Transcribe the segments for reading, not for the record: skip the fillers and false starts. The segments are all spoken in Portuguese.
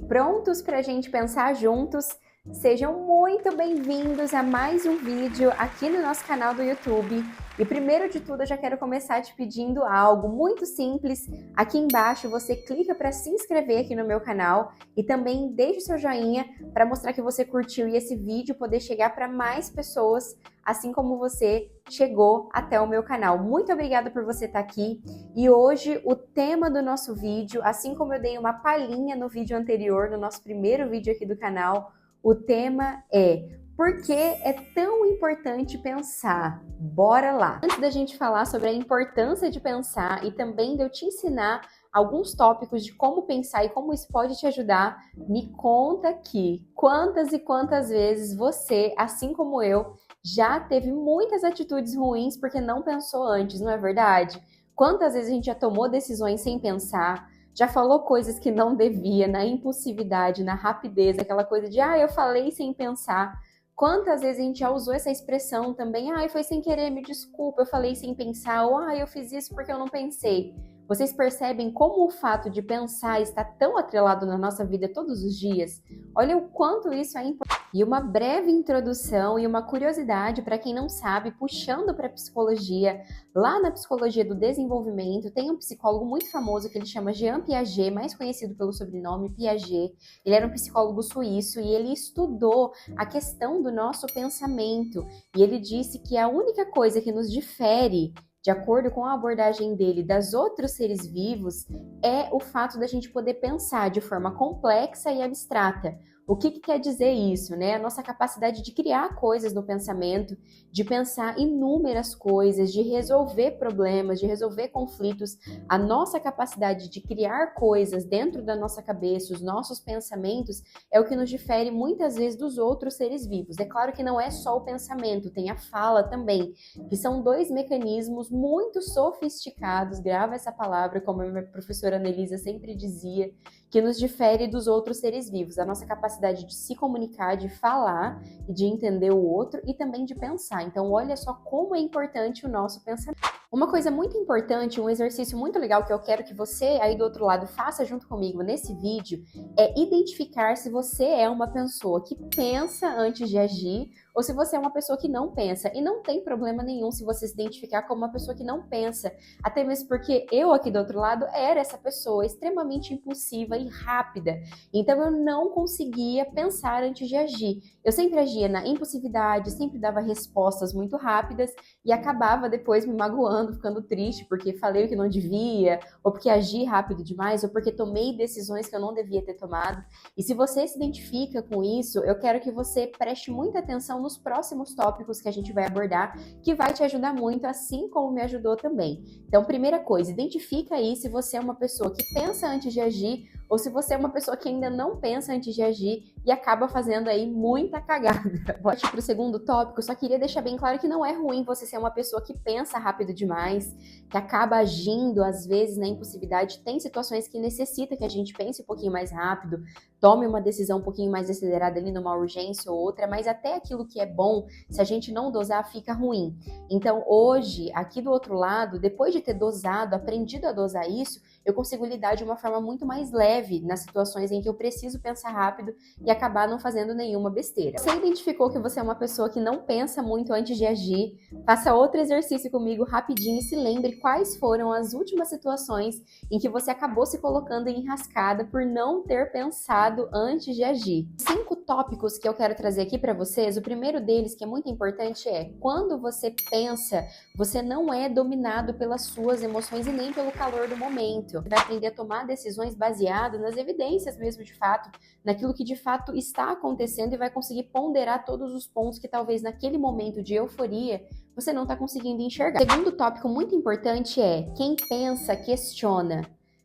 Prontos para a gente pensar juntos? Sejam muito bem-vindos a mais um vídeo aqui no nosso canal do YouTube. E primeiro de tudo, eu já quero começar te pedindo algo muito simples. Aqui embaixo você clica para se inscrever aqui no meu canal e também deixa o seu joinha para mostrar que você curtiu e esse vídeo poder chegar para mais pessoas, assim como você chegou até o meu canal. Muito obrigada por você estar aqui. E hoje o tema do nosso vídeo, assim como eu dei uma palhinha no vídeo anterior, no nosso primeiro vídeo aqui do canal, o tema é: por que é tão importante pensar? Bora lá! Antes da gente falar sobre a importância de pensar e também de eu te ensinar alguns tópicos de como pensar e como isso pode te ajudar, me conta aqui quantas e quantas vezes você, assim como eu, já teve muitas atitudes ruins porque não pensou antes, não é verdade? Quantas vezes a gente já tomou decisões sem pensar, já falou coisas que não devia, na impulsividade, na rapidez, aquela coisa de eu falei sem pensar. Quantas vezes a gente já usou essa expressão também, foi sem querer, me desculpa, eu falei sem pensar, ou eu fiz isso porque eu não pensei. Vocês percebem como o fato de pensar está tão atrelado na nossa vida todos os dias? Olha o quanto isso é importante. E uma breve introdução e uma curiosidade para quem não sabe, puxando para a psicologia, lá na psicologia do desenvolvimento, tem um psicólogo muito famoso que ele chama Jean Piaget, mais conhecido pelo sobrenome Piaget. Ele era um psicólogo suíço e ele estudou a questão do nosso pensamento. E ele disse que a única coisa que nos difere, de acordo com a abordagem dele, das outros seres vivos, é o fato da gente poder pensar de forma complexa e abstrata. O que quer dizer isso, né? A nossa capacidade de criar coisas no pensamento, de pensar inúmeras coisas, de resolver problemas, de resolver conflitos. A nossa capacidade de criar coisas dentro da nossa cabeça, os nossos pensamentos, é o que nos difere muitas vezes dos outros seres vivos. É claro que não é só o pensamento, tem a fala também, que são dois mecanismos muito sofisticados, grava essa palavra, como a minha professora Anelisa sempre dizia, que nos difere dos outros seres vivos. A nossa capacidade de se comunicar, de falar e de entender o outro e também de pensar. Então, olha só como é importante o nosso pensamento. Uma coisa muito importante, um exercício muito legal que eu quero que você aí do outro lado faça junto comigo nesse vídeo é identificar se você é uma pessoa que pensa antes de agir ou se você é uma pessoa que não pensa. E não tem problema nenhum se você se identificar como uma pessoa que não pensa, até mesmo porque eu aqui do outro lado era essa pessoa extremamente impulsiva e rápida. Então eu não conseguia pensar antes de agir. Eu sempre agia na impulsividade, sempre dava respostas muito rápidas e acabava depois me magoando, ficando triste porque falei o que não devia, ou porque agi rápido demais, ou porque tomei decisões que eu não devia ter tomado. E se você se identifica com isso, eu quero que você preste muita atenção nos próximos tópicos que a gente vai abordar, que vai te ajudar muito, assim como me ajudou também. Então, primeira coisa, identifica aí se você é uma pessoa que pensa antes de agir ou se você é uma pessoa que ainda não pensa antes de agir e acaba fazendo aí muita cagada. Volte para o segundo tópico, só queria deixar bem claro que não é ruim você ser uma pessoa que pensa rápido demais, que acaba agindo às vezes na impulsividade. Tem situações que necessita que a gente pense um pouquinho mais rápido, tome uma decisão um pouquinho mais acelerada ali numa urgência ou outra, mas até aquilo que é bom, se a gente não dosar, fica ruim. Então hoje, aqui do outro lado, depois de ter dosado, aprendido a dosar isso, eu consigo lidar de uma forma muito mais leve nas situações em que eu preciso pensar rápido e acabar não fazendo nenhuma besteira. Você identificou que você é uma pessoa que não pensa muito antes de agir? Faça outro exercício comigo rapidinho e se lembre quais foram as últimas situações em que você acabou se colocando em enrascada por não ter pensado antes de agir. 5 tópicos que eu quero trazer aqui para vocês. O primeiro deles, que é muito importante, é: quando você pensa, você não é dominado pelas suas emoções e nem pelo calor do momento. Você vai aprender a tomar decisões baseadas nas evidências mesmo de fato, naquilo que de fato está acontecendo, e vai conseguir ponderar todos os pontos que talvez naquele momento de euforia você não está conseguindo enxergar. Segundo tópico muito importante é: quem pensa, questiona.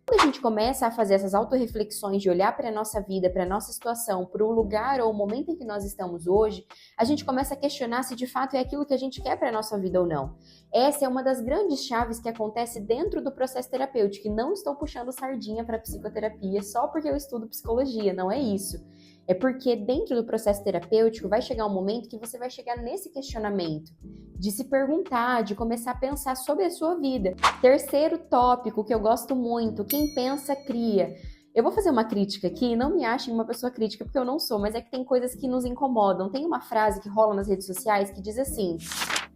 Quando a gente começa a fazer essas autorreflexões de olhar para a nossa vida, para a nossa situação, para o lugar ou o momento em que nós estamos hoje, a gente começa a questionar se de fato é aquilo que a gente quer para a nossa vida ou não. Essa é uma das grandes chaves que acontece dentro do processo terapêutico, e não estou puxando sardinha para psicoterapia só porque eu estudo psicologia, não é isso. É porque dentro do processo terapêutico vai chegar um momento que você vai chegar nesse questionamento, de se perguntar, de começar a pensar sobre a sua vida. Terceiro tópico que eu gosto muito: quem pensa, cria. Eu vou fazer uma crítica aqui, não me achem uma pessoa crítica, porque eu não sou, mas é que tem coisas que nos incomodam. Tem uma frase que rola nas redes sociais que diz assim: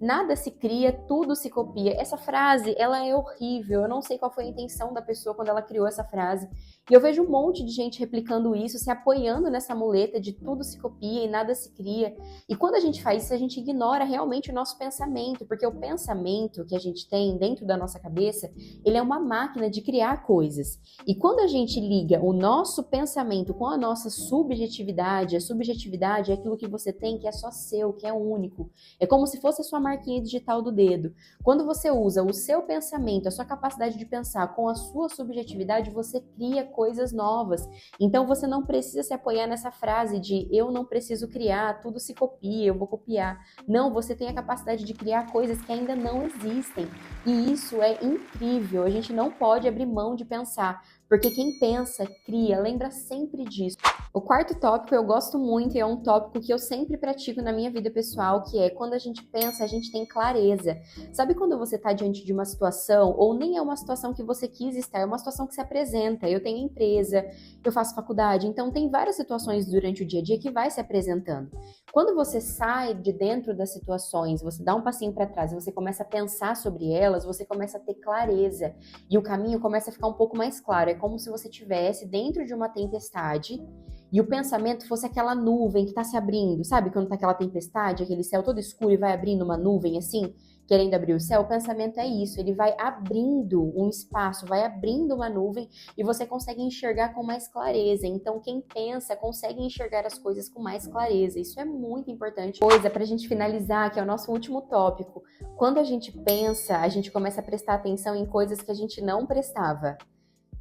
nada se cria, tudo se copia. Essa frase, ela é horrível. Eu não sei qual foi a intenção da pessoa quando ela criou essa frase. E eu vejo um monte de gente replicando isso, se apoiando nessa muleta de tudo se copia e nada se cria. E quando a gente faz isso, a gente ignora realmente o nosso pensamento, porque o pensamento que a gente tem dentro da nossa cabeça, ele é uma máquina de criar coisas. E quando a gente liga o nosso pensamento com a nossa subjetividade, a subjetividade é aquilo que você tem que é só seu, que é único. É como se fosse a sua marquinha digital do dedo. Quando você usa o seu pensamento, a sua capacidade de pensar com a sua subjetividade, você cria coisas novas. Então você não precisa se apoiar nessa frase de eu não preciso criar, tudo se copia, eu vou copiar. Não, você tem a capacidade de criar coisas que ainda não existem. E isso é incrível. A gente não pode abrir mão de pensar, porque quem pensa, cria. Lembra sempre disso. O quarto tópico eu gosto muito e é um tópico que eu sempre pratico na minha vida pessoal, que é quando a gente pensa, a gente tem clareza. Sabe quando você está diante de uma situação, ou nem é uma situação que você quis estar, é uma situação que se apresenta. Eu tenho empresa, eu faço faculdade, então tem várias situações durante o dia a dia que vai se apresentando. Quando você sai de dentro das situações, você dá um passinho para trás e você começa a pensar sobre elas, você começa a ter clareza e o caminho começa a ficar um pouco mais claro. É como se você estivesse dentro de uma tempestade e o pensamento fosse aquela nuvem que está se abrindo. Sabe quando está aquela tempestade, aquele céu todo escuro e vai abrindo uma nuvem assim, querendo abrir o céu? O pensamento é isso, ele vai abrindo um espaço, vai abrindo uma nuvem e você consegue enxergar com mais clareza. Então quem pensa consegue enxergar as coisas com mais clareza. Isso é muito importante. Coisa para a gente finalizar, que é o nosso último tópico. Quando a gente pensa, a gente começa a prestar atenção em coisas que a gente não prestava.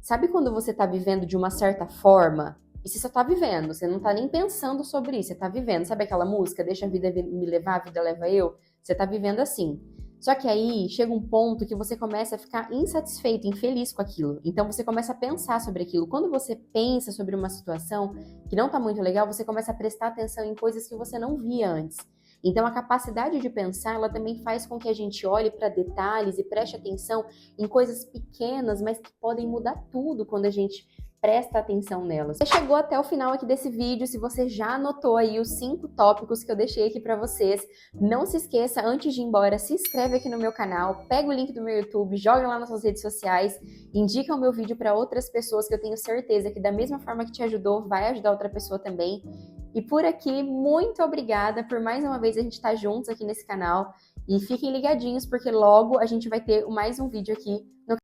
Sabe quando você está vivendo de uma certa forma? E você só tá vivendo, você não tá nem pensando sobre isso, você tá vivendo. Sabe aquela música, deixa a vida me levar, a vida leva eu? Você tá vivendo assim. Só que aí chega um ponto que você começa a ficar insatisfeito, infeliz com aquilo. Então você começa a pensar sobre aquilo. Quando você pensa sobre uma situação que não tá muito legal, você começa a prestar atenção em coisas que você não via antes. Então a capacidade de pensar, ela também faz com que a gente olhe para detalhes e preste atenção em coisas pequenas, mas que podem mudar tudo quando a gente presta atenção nelas. Você chegou até o final aqui desse vídeo, se você já anotou aí os 5 tópicos que eu deixei aqui pra vocês, não se esqueça, antes de ir embora, se inscreve aqui no meu canal, pega o link do meu YouTube, joga lá nas suas redes sociais, indica o meu vídeo para outras pessoas que eu tenho certeza que da mesma forma que te ajudou, vai ajudar outra pessoa também. E por aqui, muito obrigada por mais uma vez a gente estar juntos aqui nesse canal. E fiquem ligadinhos, porque logo a gente vai ter mais um vídeo aqui no